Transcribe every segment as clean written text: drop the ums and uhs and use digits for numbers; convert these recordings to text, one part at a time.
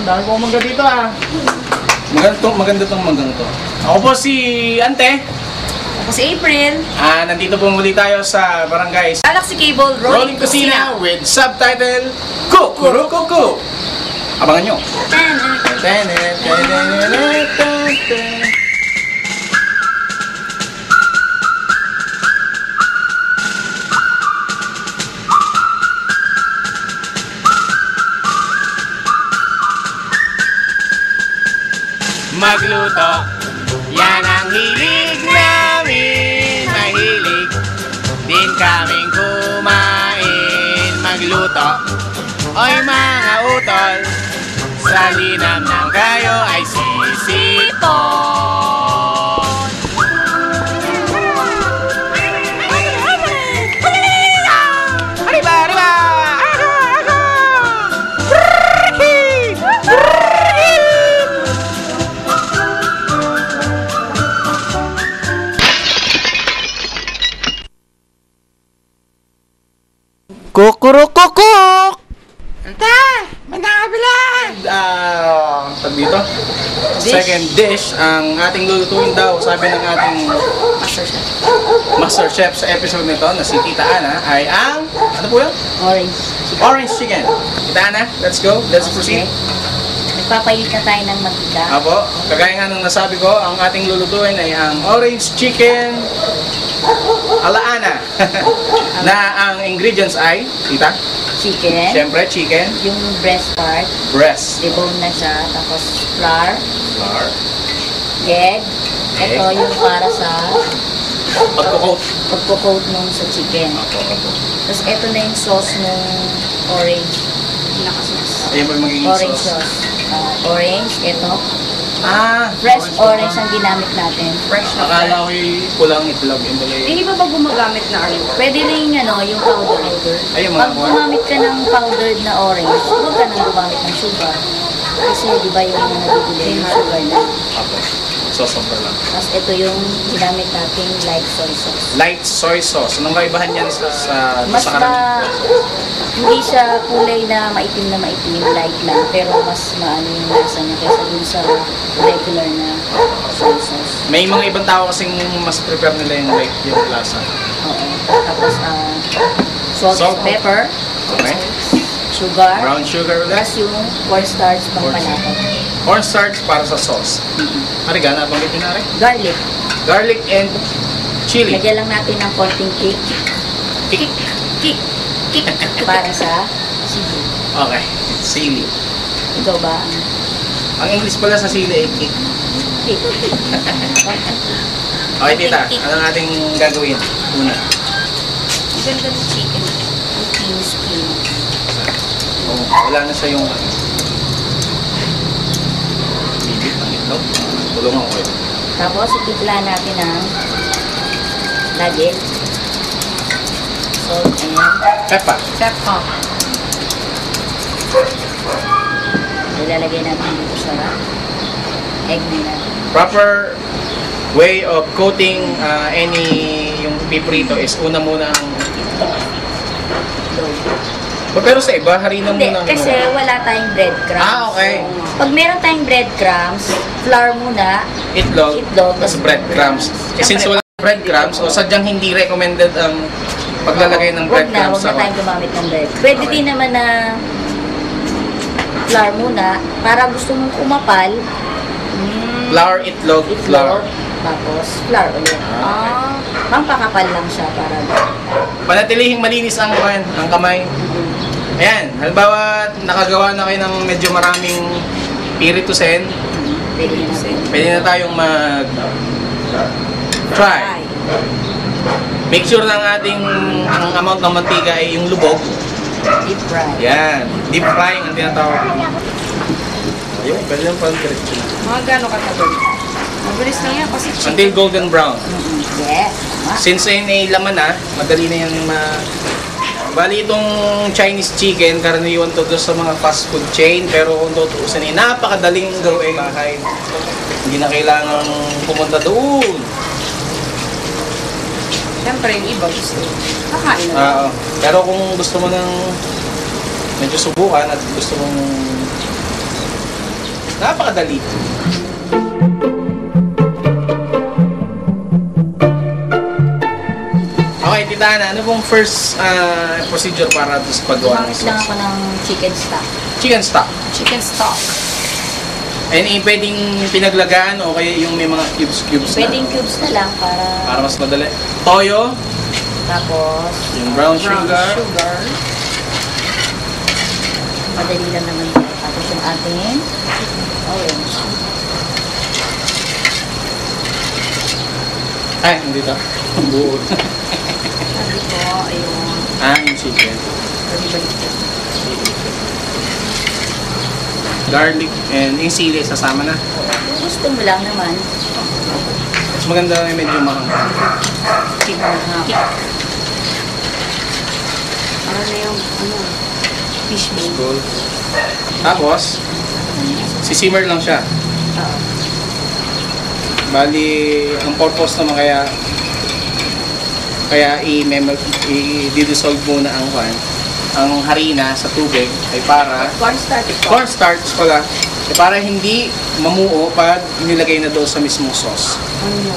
dami pong mangga dito ah. Maganda tong manggang to. Ako po si Ante. Ako si April. Nandito po muli tayo sa barangay Galaxy Cable Rolling Kusina with subtitle Kukurukuku. Abangan nyo. Magluto, yan ang hilig namin. Mahilig din kaming kumain. Magluto, oy mga utol, sa linam ng kayo ay sisipon. Arriba, arriba! Ako, ako! Kukurukukuk! Anta! Manakabilan! Pag dito? Second dish, ang ating lulutuin daw, sabi ng ating Master Chef sa episode nito na si Tita Ana ay ang, ano po yun? Orange chicken. Tita Ana, let's go, let's proceed. Nagpapayit na tayo ng mantika. Apo, kagaya nga nung nasabi ko, ang ating lulutuin ay ang orange chicken ala Ana. Na ang ingredients ay, Tita? Chicken. Siyempre, chicken. Yung breast part. Breast. Debone na siya. Tapos flour. Flour. Egg. Ito yung para sa pagko-coat nung sa chicken. Tapos ito na yung sauce nung orange. Ayan po yung magiging orange sauce. Orange. Ito. Fresh orange ang ginamit natin. Fresh na. Akala ko yung pulang itlog. Hindi ba gumagamit na orange? Pwede rin yung powder. Ay, pag gumamit ka ng powdered na orange, huwag ka nang gumamit ng sugar. Kasi di ba yung nabibili yung sugar na? Apo. So, sobra lang. Tapos ito yung ginamit nating light soy sauce. Light soy sauce. Anong kaibahan yan sa mas karamihan? Hindi siya kulay na maitim, light lang. Pero mas maano yung lasa niya kaysa dun sa regular na soy sauce. May mga ibang tao kasing mas prepare nila yung light yung lasa. Oo. Tapos salt, pepper, okay. Sugar, brown sugar ulit. plus yung cornstarch pang panatag. Cornstarch para sa sauce. Ariga, nabanggit yun na rin? Garlic. Garlic and chili. Lagyan lang natin ng konting kick. Para sa sili. Okay. Sili. Ikaw ba? Ang English pala sa sili ay kick. Kick. Okay, Tita. Anong ating gagawin? Una. Ang ganda ng chicken. Skin. Wala na siya yung bibit ng itlog. Tulungan ko yun. Tapos, itipla natin ang nugget. Salt and Pepper. ilalagay natin dito sa egg nila. Proper way of coating yung piprito is una muna ang pero sa iba, harina Hindi, muna. kasi wala tayong breadcrumbs. Okay. Pag meron tayong breadcrumbs, flour muna, Itlog, tapos breadcrumbs. Since wala breadcrumbs, o sadyang hindi recommended ang paglalagay ng breadcrumbs. Huwag na tayong gumamit ng bread. Pwede din naman na flour muna, para gusto mong kumapal. Flour, itlog, flour. Tapos flour ulit. Pampakapal lang siya para Panatilihing malinis ang kamay. Ayan, halimbawa nakagawa na kayo ng medyo maraming piritusen. Pwede na tayong mag-fry. Make sure lang ang amount ng mantika ay yung lubog. Deep fry. Yan, deep frying ang tinatawag. Ayun, pwede lang pang diretso na. Mga gano'ng katagal? Mabilis lang yan kasi chicken. Until golden brown. Yes. Since ay laman na, madali na yan Bali itong Chinese chicken, karaniwan to doon sa mga fast food chain, pero kung tutuusin ay napakadaling gawin kahit hindi na kailangan pumunta doon. Siyempre, yung iba gusto. Kakain na. Pero kung gusto mo ng medyo subukan at gusto mong Napakadali. Okay, Tita Ana, ano pong first procedure para sa paggawa ng Gumamit lang sauce? ako ng chicken stock. Chicken stock. Chicken stock. And pwedeng pinaglagaan o kaya yung may mga cubes na? Pwedeng cubes na lang Para para mas madali. Toyo, tapos yung brown Brown sugar, sugar. madali lang naman yan. Tapos yung ating orange. ay, hindi to. Buo. Sabi ko, ayun. Yung chicken. Balik-balik. Garlic and yung sili, sasama na. Kung gusto mo lang naman, Mas maganda na medyo mahanggang. Ano na yung, fish bake. Cool. Tapos, sisimmer lang siya. Bali, ang purpose naman kaya i-dissolve muna ang harina sa tubig ay para cornstarch ito. cornstarch pala ay para hindi mamuo pag nilagay na doon sa mismong sauce. Onion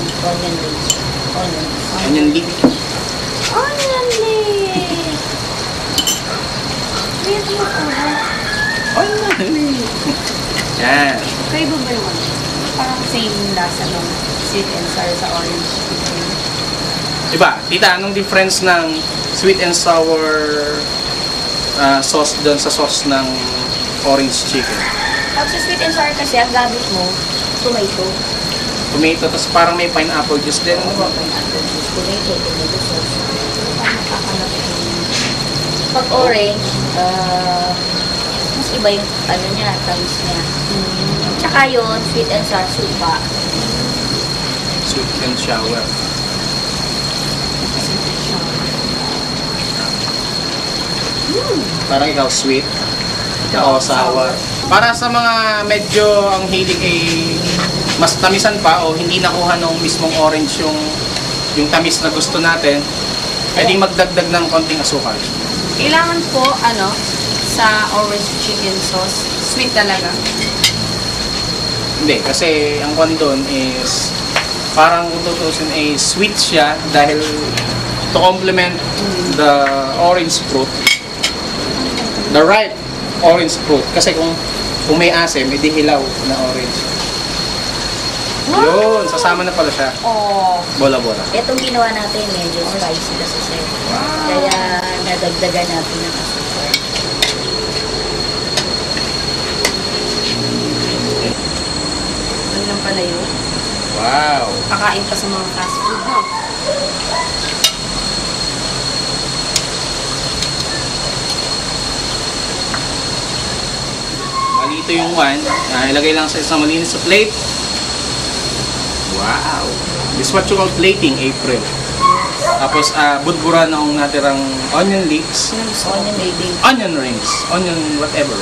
leaves. Onion leek. Onion leaves! May ito Onion leek. Yan. Kaya ba yung ano? Parang same lasa ng sweet and sour sa orange chicken. Diba? Tita, anong difference ng sweet and sour sauce doon sa sauce ng orange chicken? Tapos sa sweet and sour kasi, ang gamit mo, tomato. Tomato, tapos parang may pineapple juice din. Ano ba? Tomato sauce. Parang nakakanap yung... Pag orange, mas iba yung ano niya, tamis niya. Tsaka yun, sweet and sour, supa. Sweet and sour. Parang ikaw sweet. Ako sour. Para sa mga medyo ang hilig ay mas tamisan pa o hindi nakuha ng mismong orange yung tamis na gusto natin, pwedeng magdagdag ng konting asukal. Kailangan po, sa orange chicken sauce, sweet talaga. Hindi, kasi ang kwan doon is parang kung tutusin ay sweet siya dahil to complement the orange fruit, the ripe orange fruit. Kasi kung may asim, may dihilaw na orange. Yun, sasama na pala siya. Oh. Bola-bola. Itong ginawa natin, medyo spicy kasi siya. Kaya nadagdagan natin ng asukal. Ano lang pala yun? Wow! Kakain pa sa mga fast food, no? Bali ito yung one. Ilagay lang sa isang malinis sa plate. Wow! This is what you call plating, April. Tapos, budbura ng natirang onion leeks. Onion rings. Onion whatever.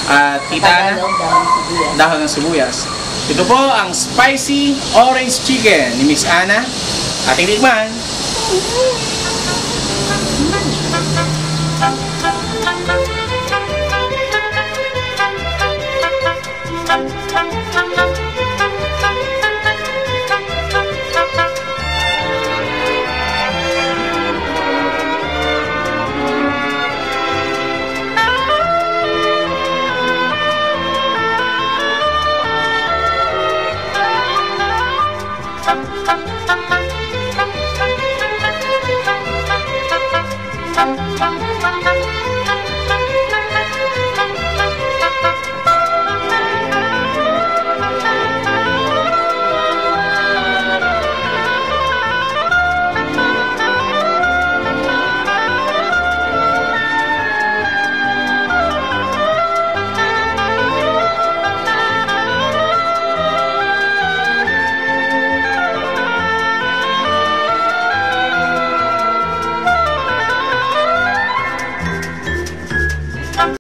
At Tita Ana, Tagalog, dahon sibuyas. dahon ng sibuyas. Ito po ang spicy orange chicken ni Miss Ana. Ating tikman.